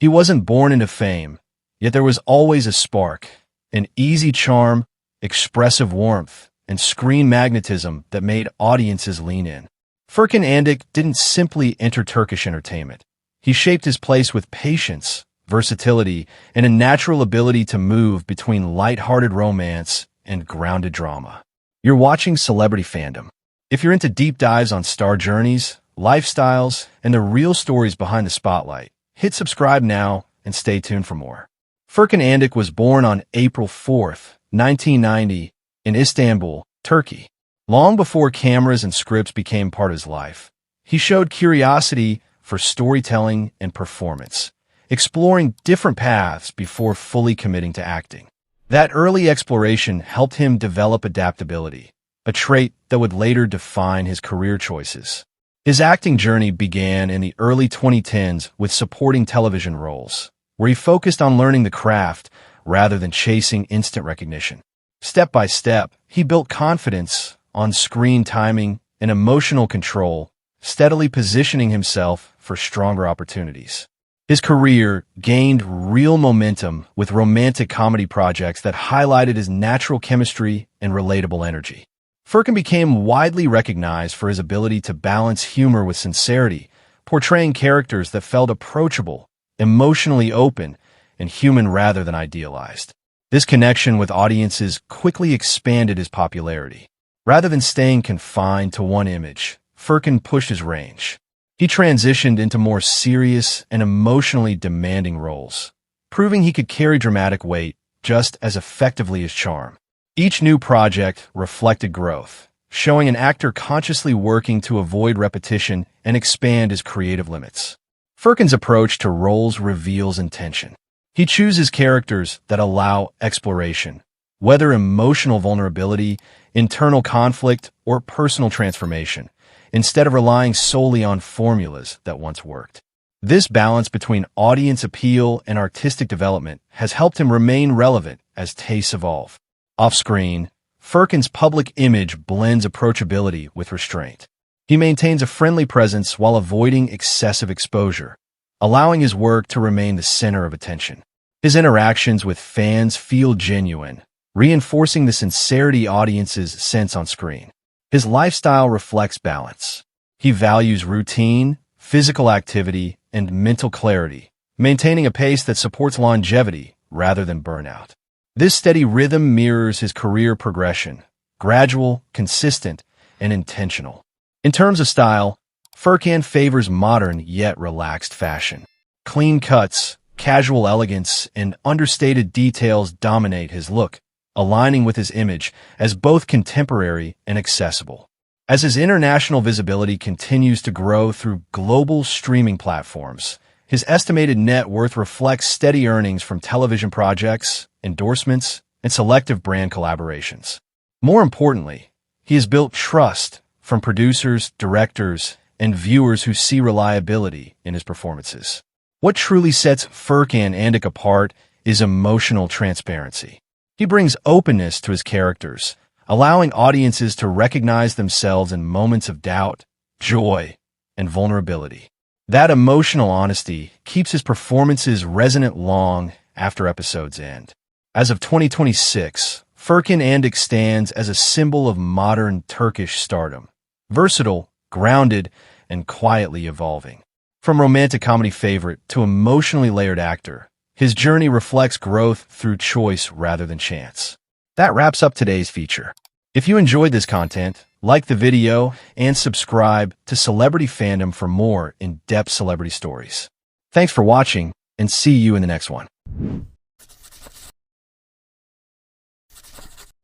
He wasn't born into fame, yet there was always a spark, an easy charm, expressive warmth, and screen magnetism that made audiences lean in. Furkan Andıç didn't simply enter Turkish entertainment. He shaped his place with patience, versatility, and a natural ability to move between light-hearted romance and grounded drama. You're watching Celebrity Fandom. If you're into deep dives on star journeys, lifestyles, and the real stories behind the spotlight, hit subscribe now and stay tuned for more. Furkan Andıç was born on April 4th, 1990, in Istanbul, Turkey. Long before cameras and scripts became part of his life, he showed curiosity for storytelling and performance, exploring different paths before fully committing to acting. That early exploration helped him develop adaptability, a trait that would later define his career choices. His acting journey began in the early 2010s with supporting television roles, where he focused on learning the craft rather than chasing instant recognition. Step by step, he built confidence, on-screen timing, and emotional control, steadily positioning himself for stronger opportunities. His career gained real momentum with romantic comedy projects that highlighted his natural chemistry and relatable energy. Furkan became widely recognized for his ability to balance humor with sincerity, portraying characters that felt approachable, emotionally open, and human rather than idealized. This connection with audiences quickly expanded his popularity. Rather than staying confined to one image, Furkan pushed his range. He transitioned into more serious and emotionally demanding roles, proving he could carry dramatic weight just as effectively as charm. Each new project reflected growth, showing an actor consciously working to avoid repetition and expand his creative limits. Furkan's approach to roles reveals intention. He chooses characters that allow exploration, whether emotional vulnerability, internal conflict, or personal transformation, instead of relying solely on formulas that once worked. This balance between audience appeal and artistic development has helped him remain relevant as tastes evolve. Off-screen, Furkan's public image blends approachability with restraint. He maintains a friendly presence while avoiding excessive exposure, allowing his work to remain the center of attention. His interactions with fans feel genuine, reinforcing the sincerity audiences sense on screen. His lifestyle reflects balance. He values routine, physical activity, and mental clarity, maintaining a pace that supports longevity rather than burnout. This steady rhythm mirrors his career progression, gradual, consistent, and intentional. In terms of style, Furkan favors modern yet relaxed fashion. Clean cuts, casual elegance, and understated details dominate his look, aligning with his image as both contemporary and accessible. As his international visibility continues to grow through global streaming platforms, his estimated net worth reflects steady earnings from television projects, endorsements, and selective brand collaborations. More importantly, he has built trust from producers, directors, and viewers who see reliability in his performances. What truly sets Furkan Andıç apart is emotional transparency. He brings openness to his characters, allowing audiences to recognize themselves in moments of doubt, joy, and vulnerability. That emotional honesty keeps his performances resonant long after episodes end. As of 2026, Furkan Andıç stands as a symbol of modern Turkish stardom, versatile, grounded, and quietly evolving. From romantic comedy favorite to emotionally layered actor, his journey reflects growth through choice rather than chance. That wraps up today's feature. If you enjoyed this content, like the video and subscribe to Celebrity Fandom for more in-depth celebrity stories. Thanks for watching, and see you in the next one.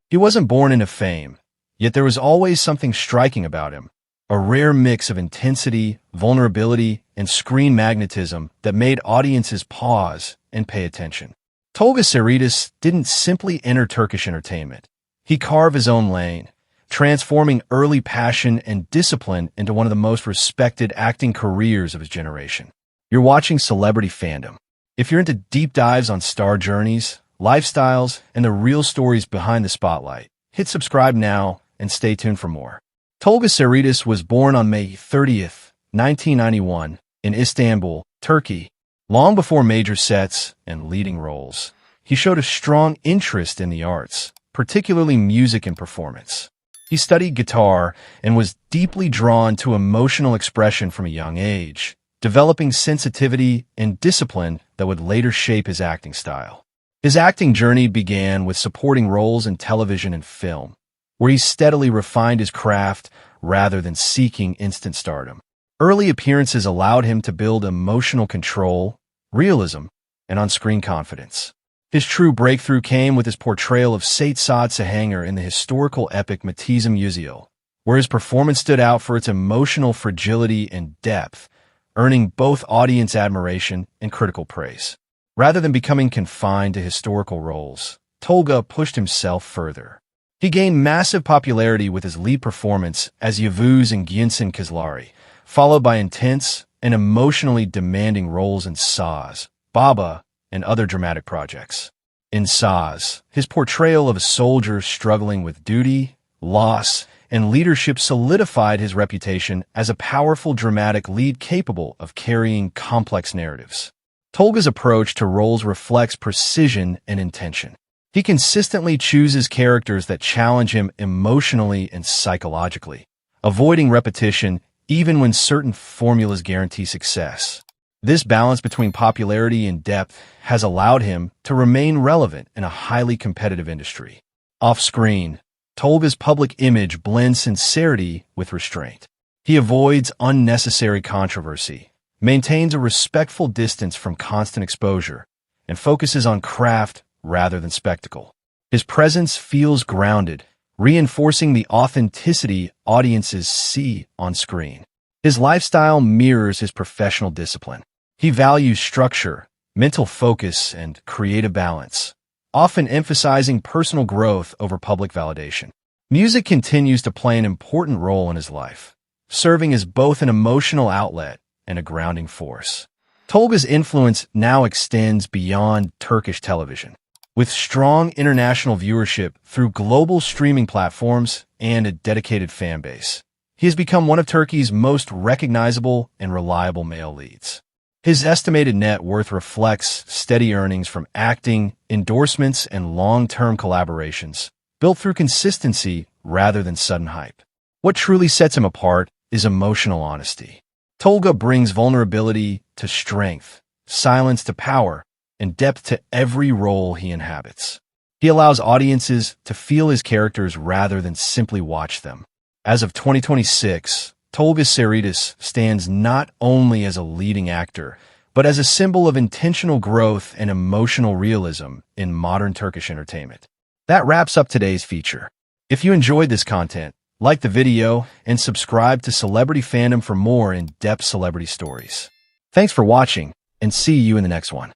He wasn't born into fame, yet there was always something striking about him. A rare mix of intensity, vulnerability, and screen magnetism that made audiences pause and pay attention. Tolga Sarıtaş didn't simply enter Turkish entertainment. He carved his own lane, transforming early passion and discipline into one of the most respected acting careers of his generation. You're watching Celebrity Fandom. If you're into deep dives on star journeys, lifestyles, and the real stories behind the spotlight, hit subscribe now and stay tuned for more. Tolga Sarıtaş was born on May 30th, 1991, in Istanbul, Turkey. Long before major sets and leading roles, he showed a strong interest in the arts, particularly music and performance. He studied guitar and was deeply drawn to emotional expression from a young age, developing sensitivity and discipline that would later shape his acting style. His acting journey began with supporting roles in television and film, where he steadily refined his craft rather than seeking instant stardom. Early appearances allowed him to build emotional control, realism, and on-screen confidence. His true breakthrough came with his portrayal of Sait Saad Sahanger in the historical epic Matizim Yüzyıl, where his performance stood out for its emotional fragility and depth, earning both audience admiration and critical praise. Rather than becoming confined to historical roles, Tolga pushed himself further. He gained massive popularity with his lead performance as Yavuz in Günsin Kızları, followed by intense and emotionally demanding roles in Saz, Baba, and other dramatic projects. In Saz, his portrayal of a soldier struggling with duty, loss, and leadership solidified his reputation as a powerful dramatic lead capable of carrying complex narratives. Tolga's approach to roles reflects precision and intention. He consistently chooses characters that challenge him emotionally and psychologically, avoiding repetition even when certain formulas guarantee success. This balance between popularity and depth has allowed him to remain relevant in a highly competitive industry. Off-screen, Tolga's public image blends sincerity with restraint. He avoids unnecessary controversy, maintains a respectful distance from constant exposure, and focuses on craft rather than spectacle. His presence feels grounded, reinforcing the authenticity audiences see on screen. His lifestyle mirrors his professional discipline. He values structure, mental focus, and creative balance, often emphasizing personal growth over public validation. Music continues to play an important role in his life, serving as both an emotional outlet and a grounding force. Tolga's influence now extends beyond Turkish television. With strong international viewership through global streaming platforms and a dedicated fan base, he has become one of Turkey's most recognizable and reliable male leads. His estimated net worth reflects steady earnings from acting, endorsements, and long-term collaborations, built through consistency rather than sudden hype. What truly sets him apart is emotional honesty. Tolga brings vulnerability to strength, silence to power, and depth to every role he inhabits. He allows audiences to feel his characters rather than simply watch them. As of 2026, Tolga Sarıtaş stands not only as a leading actor, but as a symbol of intentional growth and emotional realism in modern Turkish entertainment. That wraps up today's feature. If you enjoyed this content, like the video and subscribe to Celebrity Fandom for more in-depth celebrity stories. Thanks for watching, and see you in the next one.